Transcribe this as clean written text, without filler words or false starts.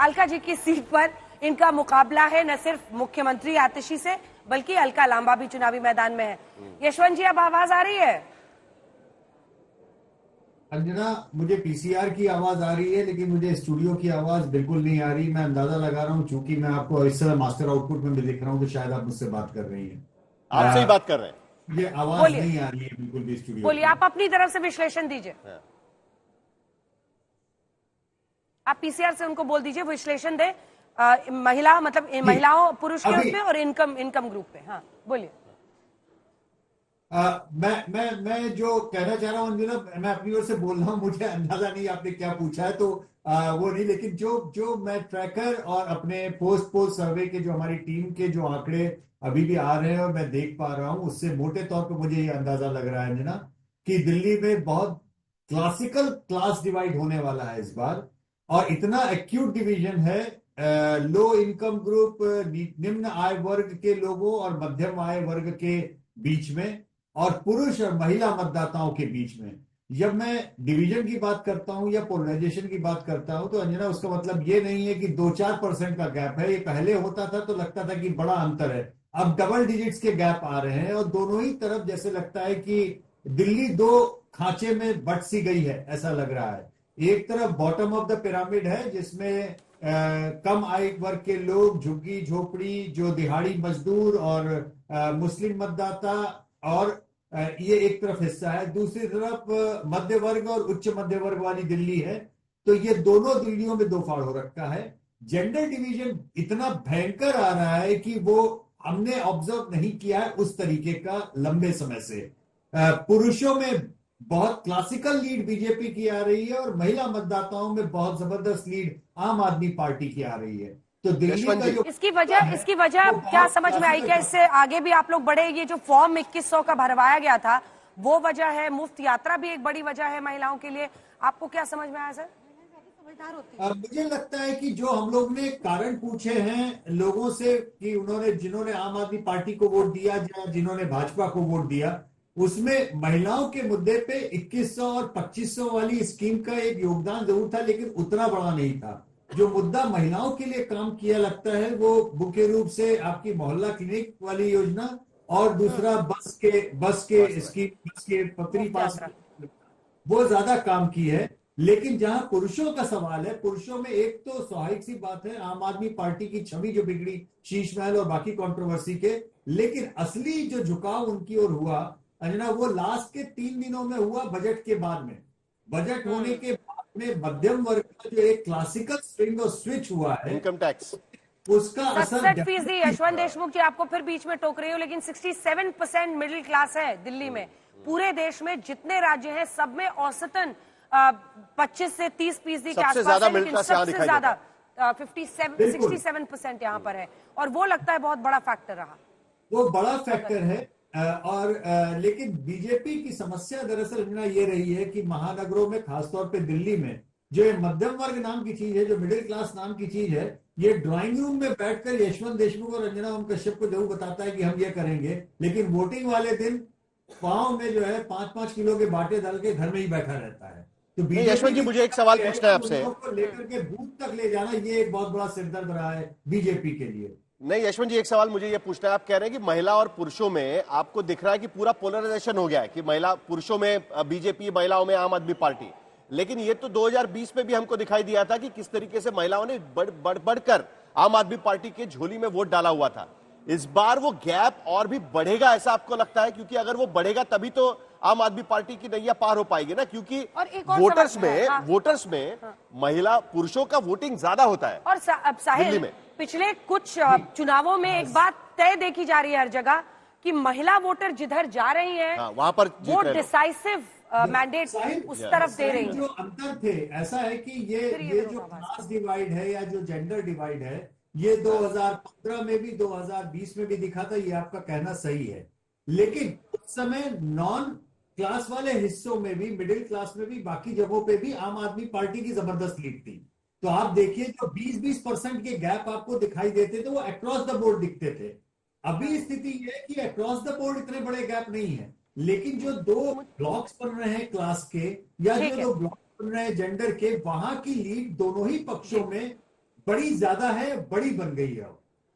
कालका जी की सीट पर इनका मुकाबला है न सिर्फ मुख्यमंत्री आतिशी से, बल्कि अलका लांबा भी चुनावी मैदान में है। यशवंत जी, अब आवाज आ रही है? अंजना, मुझे पीसीआर की आवाज आ रही है, लेकिन मुझे स्टूडियो की आवाज बिल्कुल नहीं आ रही। मैं अंदाजा लगा रहा हूँ, चूंकि मैं आपको इस समय मास्टर आउटपुट में भी दिख रहा हूँ, तो शायद आप मुझसे बात कर रही हैं। आपसे ही बात कर रहे हैं। मुझे आवाज नहीं आ रही है बिल्कुल भी स्टूडियो बोलिए, की। आप अपनी तरफ से विश्लेषण दीजिए। आप पीसीआर से उनको बोल दीजिए विश्लेषण दे, महिला मतलब महिलाओं पुरुष के उसमें और इनकम ग्रुप पे। हाँ, बोलिए। मैं जो कहना चाह रहा हूँ अंजना, मैं अपनी ओर से बोल रहा हूँ। मुझे अंदाजा नहीं आपने क्या पूछा है, तो वो नहीं, लेकिन जो मैं ट्रैकर और अपने पोल सर्वे के जो हमारी टीम के जो आंकड़े अभी भी आ रहे हैं और मैं देख पा रहा हूँ, उससे मोटे तौर पे मुझे ये अंदाजा लग रहा है अंजना कि दिल्ली में बहुत क्लासिकल क्लास डिवाइड होने वाला है इस बार। और इतना एक्यूट डिवीजन है लो इनकम ग्रुप, निम्न आय वर्ग के लोगों और मध्यम आय वर्ग के बीच में, और पुरुष और महिला मतदाताओं के बीच में। जब मैं डिवीजन की बात करता हूं या पोलराइजेशन की बात करता हूं, तो अंजना उसका मतलब ये नहीं है कि 2-4% का गैप है। ये पहले होता था तो लगता था कि बड़ा अंतर है, अब डबल डिजिट्स के गैप आ रहे हैं और दोनों ही तरफ जैसे लगता है कि दिल्ली दो खांचे में बट सी गई है, ऐसा लग रहा है। एक तरफ बॉटम ऑफ द पिरामिड है, जिसमें कम आय वर्ग के लोग, झुग्गी झोपड़ी, जो दिहाड़ी मजदूर और मुस्लिम मतदाता, और ये एक तरफ हिस्सा है। दूसरी तरफ मध्य वर्ग और उच्च मध्य वर्ग वाली दिल्ली है। तो ये दोनों दिल्लियों में दो फाड़ हो रखा है। जेंडर डिवीजन इतना भयंकर आ रहा है कि वो हमने ऑब्जर्व नहीं किया है उस तरीके का लंबे समय से। पुरुषों में बहुत क्लासिकल लीड बीजेपी की आ रही है और महिला मतदाताओं में बहुत जबरदस्त लीड आम आदमी पार्टी की आ रही है। तो दिल्ली का जो इसकी वजह क्या समझ में आई? क्या इससे आगे भी आप लोग बढ़े? ये जो फॉर्म 2100 का भरवाया गया था, वो वजह है? मुफ्त यात्रा भी एक बड़ी वजह है महिलाओं के लिए। आपको क्या समझ में आया सर? मुझे लगता है कि जो हम लोग ने कारण पूछे हैं लोगों से कि उन्होंने, जिन्होंने आम आदमी पार्टी को वोट दिया या जिन्होंने भाजपा को वोट दिया, उसमें महिलाओं के मुद्दे पे 2100 और 2500 वाली स्कीम का एक योगदान जरूर था, लेकिन उतना बड़ा नहीं था। जो मुद्दा महिलाओं के लिए काम किया लगता है वो मुख्य रूप से आपकी मोहल्ला क्लिनिक वाली योजना और दूसरा बस के स्कीम, बस के पत्री पास, वो ज्यादा काम की है। लेकिन जहां पुरुषों का सवाल है, पुरुषों में एक तो स्वाभाविक सी बात है, आम आदमी पार्टी की छवि जो बिगड़ी शीश महल और बाकी कंट्रोवर्सी के, लेकिन असली जो झुकाव उनकी ओर हुआ अंजना, वो लास्ट के 3 दिनों में हुआ बजट के बाद में। बजट होने के बाद में मध्यम वर्ग का जो एक क्लासिकल स्विंग और स्विच हुआ है, इनकम टैक्स, उसका असर 67%। यशवंत देशमुख जी, आपको फिर बीच में टोक रही हूँ, लेकिन 67% मिडिल क्लास है दिल्ली में। पूरे देश में जितने राज्य हैं सब में औसतन 25 से 30% के आसपास है, लेकिन सबसे ज्यादा 67% यहाँ पर है, और वो लगता है बहुत बड़ा फैक्टर रहा। वो बड़ा फैक्टर है। लेकिन बीजेपी की समस्या दरअसल ये रही है कि महानगरों में, खासतौर पे दिल्ली में, जो ये मध्यम वर्ग नाम की चीज है, जो मिडिल क्लास नाम की चीज है, ये ड्राइंग रूम में बैठकर यशवंत देशमुख और रंजना ओम कश्यप को जरूर बताता है कि हम ये करेंगे, लेकिन वोटिंग वाले दिन पांव में जो है 5-5 किलो के बाटे डाल के घर में ही बैठा रहता है। तो यशवंत जी, मुझे एक सवाल पूछना है आपसे। लेकर के बूथ तक ले जाना, ये एक बहुत बड़ा सिरदर्द रहा है बीजेपी के लिए। नहीं यशवंत जी, एक सवाल मुझे ये पूछना है। आप कह रहे हैं कि महिला और पुरुषों में आपको दिख रहा है कि पूरा पोलराइजेशन हो गया है, कि महिला पुरुषों में बीजेपी, महिलाओं में आम आदमी पार्टी। लेकिन ये तो 2020 में भी हमको दिखाई दिया था कि किस तरीके से महिलाओं ने बढ़कर आम आदमी पार्टी के झोली में वोट डाला हुआ था। इस बार वो गैप और भी बढ़ेगा, ऐसा आपको लगता है? क्योंकि अगर वो बढ़ेगा तभी तो आम आदमी पार्टी की नैया पार हो पाएगी ना, क्योंकि वोटर्स में महिला पुरुषों का वोटिंग ज्यादा होता है। और दिल्ली में पिछले कुछ चुनावों में एक बात तय देखी जा रही है हर जगह कि महिला वोटर जिधर जा रही हैं, वहां पर वो डिसाइसिव मैंडेट उस तरफ दे रही है। जो अंतर थे, ऐसा है कि ये जो क्लास डिवाइड है या जो जेंडर डिवाइड है, ये 2015 में भी 2020 में भी दिखा था, ये आपका कहना सही है। लेकिन उस समय नॉन क्लास वाले हिस्सों में भी, मिडिल क्लास में भी, बाकी जगहों पे भी आम आदमी पार्टी की जबरदस्त लीड थी। तो आप देखिए, जो 20-20% के गैप आपको दिखाई देते थे, वो अक्रॉस द बोर्ड दिखते थे। अभी स्थिति ये है कि अक्रॉस द बोर्ड इतने बड़े गैप नहीं है, लेकिन जो दो ब्लॉक्स बन रहे हैं क्लास के, या जो दो ब्लॉक्स बन रहे हैं जेंडर के, वहां की लीड दोनों ही पक्षों में बड़ी ज्यादा है, बड़ी बन गई है।